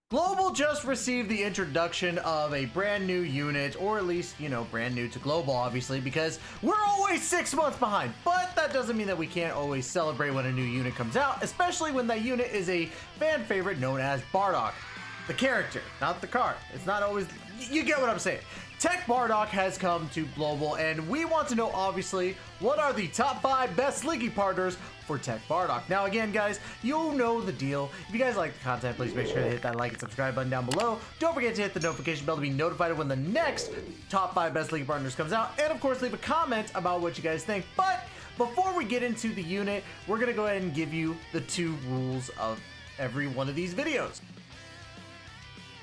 Global just received the introduction of a brand new unit, or at least, brand new to Global, obviously, because we're always 6 months behind. But that doesn't mean that we can't always celebrate when a new unit comes out, especially when that unit is a fan favorite known as Bardock. The character, not the card. It's not always, you get what I'm saying. Teq Bardock has come to Global, and we want to know, obviously, what are the top 5 best Slinky partners for Teq Bardock. Now, again, guys, you know the deal. If you guys like the content, please make sure to hit that like and subscribe button down below. Don't forget to hit the notification bell to be notified when the next top 5 best Slinky partners comes out, and of course, leave a comment about what you guys think. But before we get into the unit, we're going to go ahead and give you the 2 rules of every one of these videos.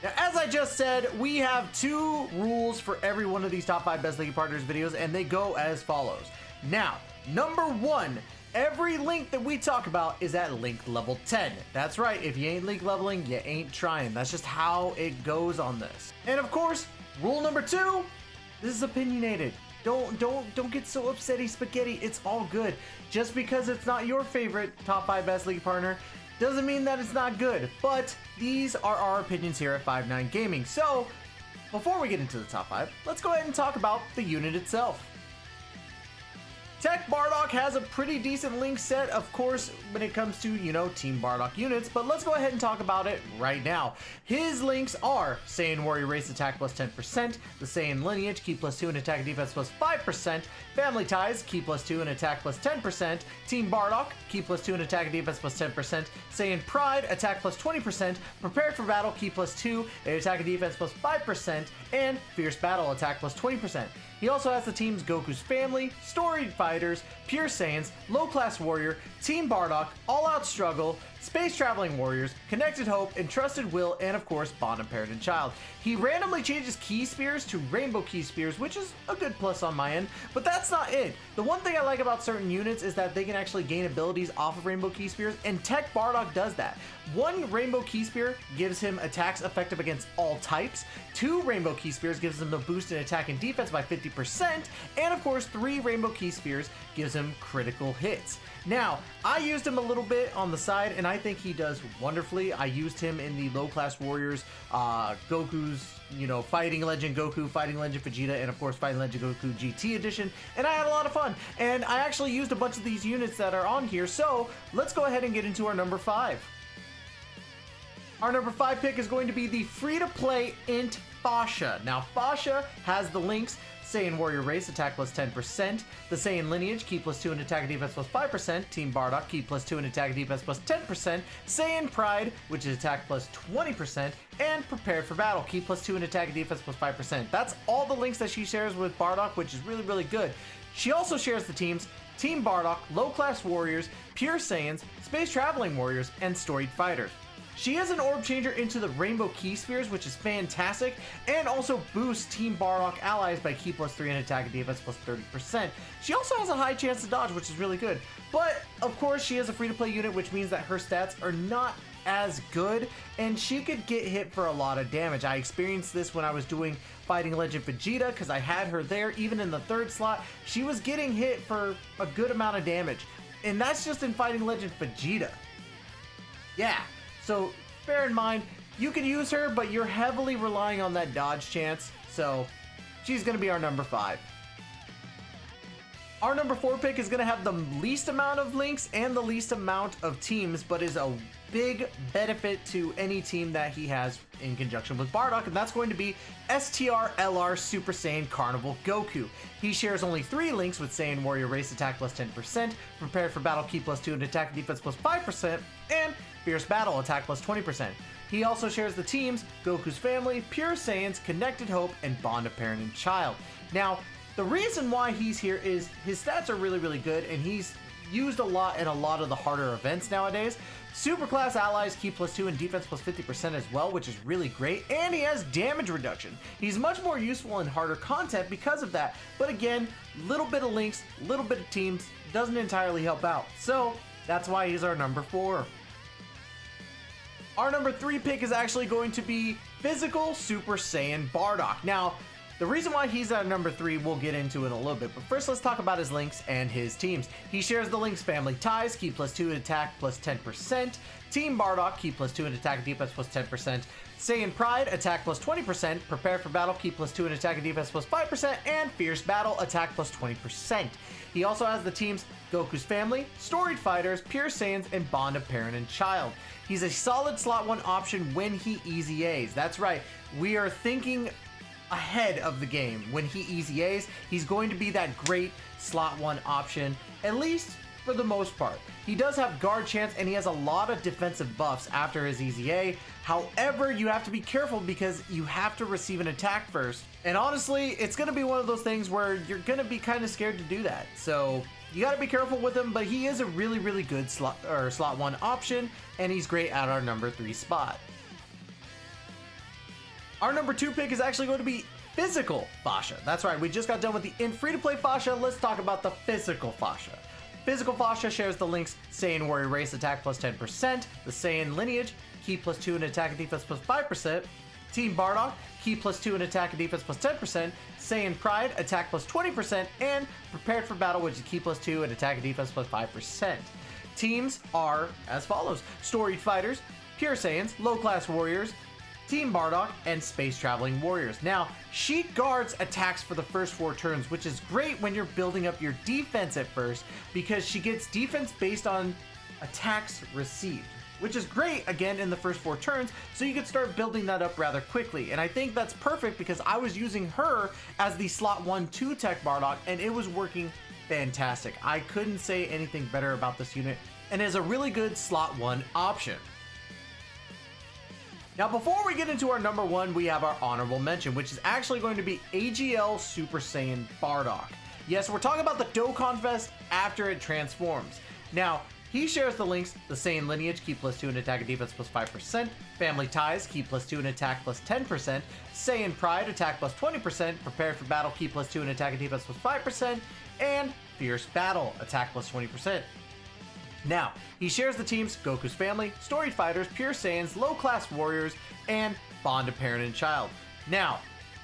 Now, as I just said, we have 2 rules for every one of these top 5 best Slinky partners videos, and they go as follows. Now, number 1, every link that we talk about is at link level 10. That's right, if you ain't link leveling, you ain't trying. That's just how it goes on this. And of course, rule number 2, this is opinionated. Don't get so upsetty spaghetti. It's all good. Just because it's not your favorite top 5 best Slinky partner doesn't mean that it's not good, but these are our opinions here at 5-9 Gaming. So, before we get into the top 5, let's go ahead and talk about the unit itself. Teq Bardock has a pretty decent link set, of course, when it comes to, Team Bardock units, but let's go ahead and talk about it right now. His links are Saiyan Warrior Race Attack plus 10%, the Saiyan Lineage, Key plus 2 and Attack and Defense plus 5%, Family Ties, Key plus 2 and Attack plus 10%, Team Bardock, Key plus 2 and Attack and Defense plus 10%, Saiyan Pride, Attack plus 20%, Prepared for Battle, Key plus 2 and Attack and Defense plus 5%, and Fierce Battle, Attack plus 20%. He also has the teams Goku's Family, Storied Fighters, Pure Saiyans, Low Class Warrior, Team Bardock, All Out Struggle, Space Traveling Warriors, Connected Hope, Entrusted Will, and of course, Bond and Parent and Child. He randomly changes Key Spears to Rainbow Key Spears, which is a good plus on my end, but that's not it. The one thing I like about certain units is that they can actually gain abilities off of Rainbow Key Spears, and Teq Bardock does that. 1 Rainbow Key Spear gives him attacks effective against all types, 2 Rainbow Key Spears gives him a boost in attack and defense by 50%, and of course 3 Rainbow Key Spears gives him critical hits. Now, I used him a little bit on the side, and I think he does wonderfully. I used him in the Low Class Warriors, Goku's, Fighting Legend Goku, Fighting Legend Vegeta, and of course Fighting Legend Goku GT Edition, and I had a lot of fun. And I actually used a bunch of these units that are on here, so let's go ahead and get into our number 5. Our number 5 pick is going to be the free-to-play Int Fasha. Now, Fasha has the links Saiyan Warrior Race, Attack plus 10%, the Saiyan Lineage, Key plus 2 and Attack and Defense plus 5%, Team Bardock, Key plus 2 and Attack and Defense plus 10%, Saiyan Pride, which is Attack plus 20%, and Prepared for Battle, Key plus 2 and Attack and Defense plus 5%. That's all the links that she shares with Bardock, which is really, really good. She also shares the teams Team Bardock, Low Class Warriors, Pure Saiyans, Space Traveling Warriors, and Storied Fighters. She has an orb changer into the Rainbow Key Spheres, which is fantastic, and also boosts Team Bardock allies by Key plus 3 and Attack and Defense plus 30%. She also has a high chance to dodge, which is really good. But, of course, she is a free-to-play unit, which means that her stats are not as good, and she could get hit for a lot of damage. I experienced this when I was doing Fighting Legend Vegeta, because I had her there. Even in the 3rd slot, she was getting hit for a good amount of damage. And that's just in Fighting Legend Vegeta. Yeah. So, bear in mind, you can use her, but you're heavily relying on that dodge chance, so she's going to be our number 5. Our number 4 pick is going to have the least amount of links and the least amount of teams, but is a big benefit to any team that he has in conjunction with Bardock, and that's going to be STR-LR Super Saiyan Carnival Goku. He shares only 3 links with Saiyan Warrior Race Attack plus 10%, Prepared for Battle Key plus 2 and Attack and Defense plus 5%, and Fierce Battle Attack plus 20%. He also shares the teams Goku's Family, Pure Saiyans, Connected Hope, and Bond of Parent and Child. Now, the reason why he's here is his stats are really, really good, and he's used a lot in a lot of the harder events nowadays. Superclass allies, Key plus 2 and defense plus 50% as well, which is really great, and he has damage reduction. He's much more useful in harder content because of that, but again, little bit of links, little bit of teams, doesn't entirely help out. So, that's why he's our number 4. Our number 3 pick is actually going to be Physical Super Saiyan Bardock. Now, The reason why he's at number 3 we'll get into in a little bit, but first let's talk about his links and his teams. He shares the links Family Ties, Ki +2 in attack plus 10%, Teq Bardock, Ki +2 in attack and defense plus 10%, Saiyan Pride, attack plus 20%, Prepare for Battle, Ki +2 in attack and defense plus 5%, and Fierce Battle, attack plus 20%. He also has the teams Goku's Family, Storied Fighters, Pure Saiyans, and Bond of Parent and Child. He's a solid slot 1 option when he easy A's. That's right, we are thinking ahead of the game. When he easy A's, he's going to be that great slot 1 option, at least for the most part. He does have guard chance and he has a lot of defensive buffs after his easy A. However, you have to be careful because you have to receive an attack first. And honestly, it's going to be one of those things where you're going to be kind of scared to do that. So you got to be careful with him, but he is a really good slot 1 option, and he's great at our number 3 spot. Our number 2 pick is actually going to be Physical Fascia. That's right, we just got done with the free-to-play Fascia. Let's talk about the Physical Fascia. Physical Fascia shares the links Saiyan Warrior Race, attack plus 10%, the Saiyan Lineage, Ki +2 in attack and defense plus 5%, Teq Bardock, Ki +2 in attack and defense plus 10%, Saiyan Pride, attack plus 20%, and Prepared for Battle, which is Ki +2 in attack and defense plus 5%. Teams are as follows: Storied Fighters, Pure Saiyans, Low Class Warriors, Teq Bardock, and Space Traveling Warriors. Now, she guards attacks for the first 4 turns, which is great when you're building up your defense at first, because she gets defense based on attacks received, which is great again in the first 4 turns, so you can start building that up rather quickly. And I think that's perfect because I was using her as the slot 1-2 Teq Bardock, and it was working fantastic. I couldn't say anything better about this unit, and is a really good slot 1 option. Now, before we get into our number 1, we have our honorable mention, which is actually going to be AGL Super Saiyan Bardock. Yes, we're talking about the Dokkan Fest after it transforms. Now, he shares the links the Saiyan Lineage, Ki +2 in attack and defense plus 5%, Family Ties, Ki +2 in attack plus 10%, Saiyan Pride, attack plus 20%, Prepare for Battle, Ki +2 in attack and defense plus 5%, and Fierce Battle, attack plus 20%. Now, he shares the teams Goku's Family, Storied Fighters, Pure Saiyans, Low Class Warriors, and Bond of Parent and Child. Now,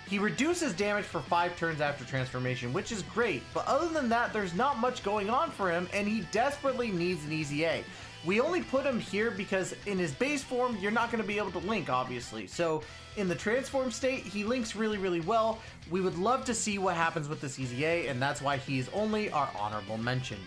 he reduces damage for 5 turns after transformation, which is great, but other than that, there's not much going on for him, and he desperately needs an easy A. We only put him here because in his base form, you're not going to be able to link, obviously. So in the transform state, he links really well. We would love to see what happens with this easy A, and that's why he's only our honorable mention.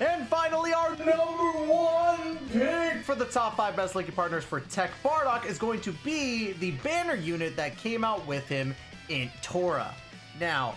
And finally, our number 1 pick for the top 5 best linking partners for Teq Bardock is going to be the banner unit that came out with him in Tora. Now,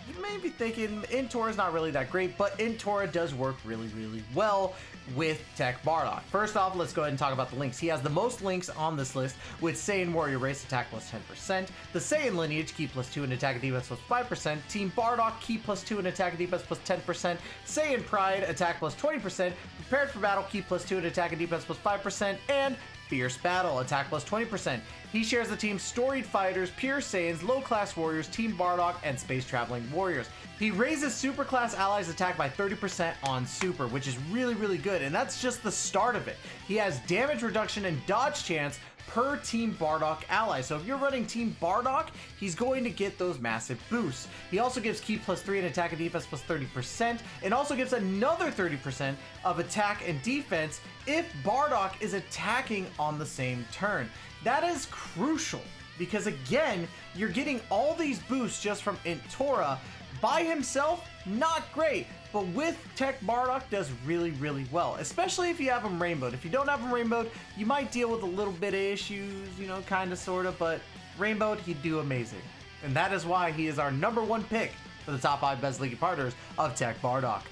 you may be thinking Tora is not really that great, but Tora does work really well with Teq Bardock. First off, let's go ahead and talk about the links. He has the most links on this list with Saiyan Warrior Race, attack plus 10%, the Saiyan Lineage, Ki +2 in attack and defense plus 5%, Teq Bardock, Ki +2 in attack and defense plus 10%, Saiyan Pride, attack plus 20%, Prepared for Battle, Ki +2 in attack and defense plus 5%, and Fierce Battle, attack plus 20%. He shares the team Storied Fighters, Pure Saiyans, Low Class Warriors, Teq Bardock, and Space Traveling Warriors. He raises Super Class allies attack by 30% on Super, which is really good, and that's just the start of it. He has damage reduction and dodge chance per Teq Bardock ally. So if you're running Teq Bardock, he's going to get those massive boosts. He also gives Ki +3 in attack and defense plus 30%, and also gives another 30% of attack and defense if Bardock is attacking on the same turn. That is crucial because, again, you're getting all these boosts just from Tora. By himself, not great, but with Teq Bardock does really well, especially if you have him rainbowed. If you don't have him rainbowed, you might deal with a little bit of issues, you know, kinda sorta, but rainbowed, he'd do amazing. And that is why he is our number 1 pick for the top 5 best league partners of Teq Bardock.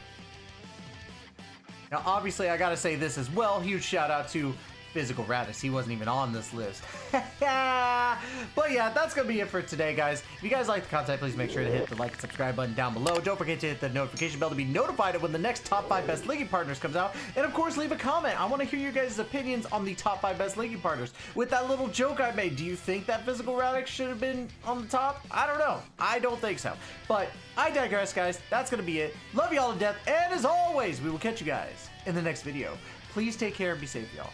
Now, obviously, I gotta say this as well. Huge shout out to Physical Radis. He wasn't even on this list. But yeah, that's gonna be it for today, guys. If you guys like the content, please make sure to hit the like and subscribe button down below. Don't forget to hit the notification bell to be notified of when the next top 5 best linking partners comes out. And of course, leave a comment. I want to hear your guys' opinions on the top 5 best linking partners. With that little joke I made, do you think that Physical Radix should have been on the top? I don't know. I don't think so. But I digress, guys. That's gonna be it. Love you all to death, and as always, we will catch you guys in the next video. Please take care and be safe, y'all.